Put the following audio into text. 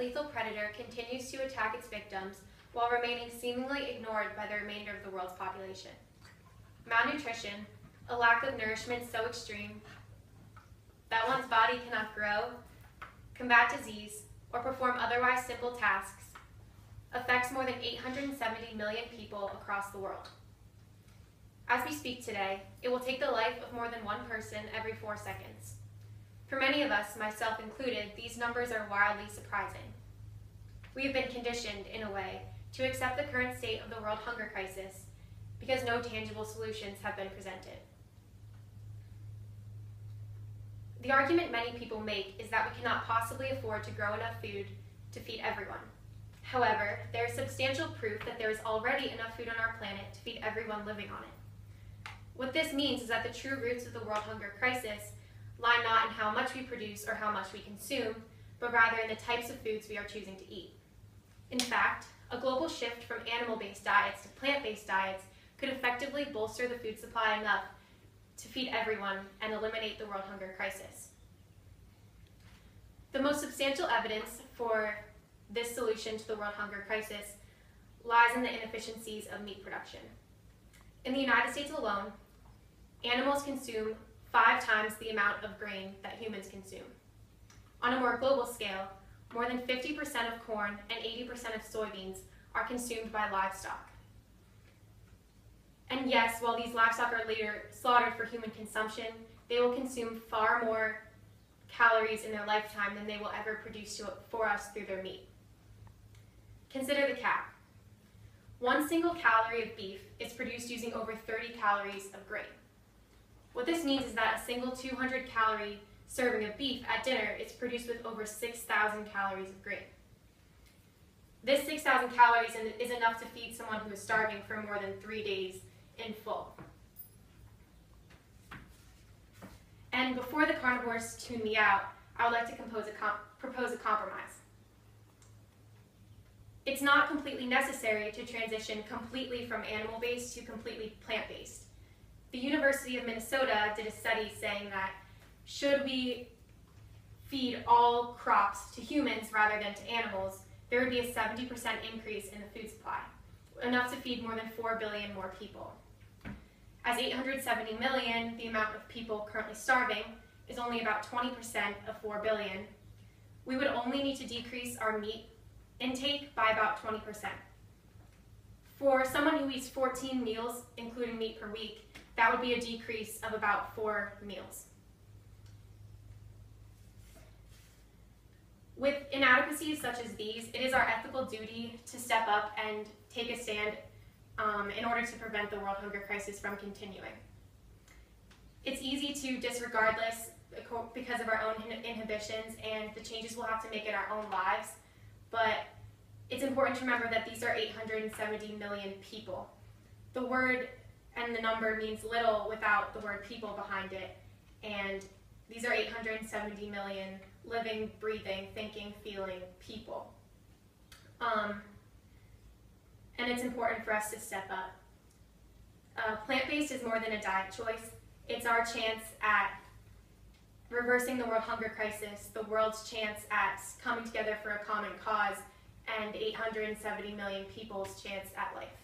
lethal predator continues to attack its victims while remaining seemingly ignored by the remainder of the world's population. Malnutrition, a lack of nourishment so extreme that one's body cannot grow, combat disease, or perform otherwise simple tasks, affects more than 870 million people across the world. As we speak today, it will take the life of more than one person every 4 seconds. For many of us, myself included, these numbers are wildly surprising. We have been conditioned, in a way, to accept the current state of the world hunger crisis because no tangible solutions have been presented. The argument many people make is that we cannot possibly afford to grow enough food to feed everyone. However, there is substantial proof that there is already enough food on our planet to feed everyone living on it. What this means is that the true roots of the world hunger crisis lie not in how much we produce or how much we consume, but rather in the types of foods we are choosing to eat. In fact, a global shift from animal-based diets to plant-based diets could effectively bolster the food supply enough to feed everyone and eliminate the world hunger crisis. The most substantial evidence for this solution to the world hunger crisis lies in the inefficiencies of meat production. In the United States alone, animals consume 5 times the amount of grain that humans consume. On a more global scale, more than 50% of corn and 80% of soybeans are consumed by livestock. And yes, while these livestock are later slaughtered for human consumption, they will consume far more calories in their lifetime than they will ever produce for us through their meat. Consider the cow. 1 single calorie of beef is produced using over 30 calories of grain. What this means is that a single 200-calorie serving of beef at dinner is produced with over 6,000 calories of grain. This 6,000 calories is enough to feed someone who is starving for more than 3 days in full. And before the carnivores tune me out, I would like to propose a compromise. It's not completely necessary to transition completely from animal-based to completely plant-based. The University of Minnesota did a study saying that should we feed all crops to humans rather than to animals, there would be a 70% increase in the food supply, enough to feed more than 4 billion more people. As 870 million, the amount of people currently starving, is only about 20% of 4 billion, we would only need to decrease our meat intake by about 20%. For someone who eats 14 meals, including meat per week, that would be a decrease of about 4 meals. With inadequacies such as these, it is our ethical duty to step up and take a stand in order to prevent the world hunger crisis from continuing. It's easy to disregard this because of our own inhibitions and the changes we'll have to make in our own lives, but it's important to remember that these are 870 million people. The word and the number means little without the word people behind it, and these are 870 million living, breathing, thinking, feeling people. And it's important for us to step up. Plant-based is more than a diet choice. It's our chance at reversing the world hunger crisis, the world's chance at coming together for a common cause, and 870 million people's chance at life.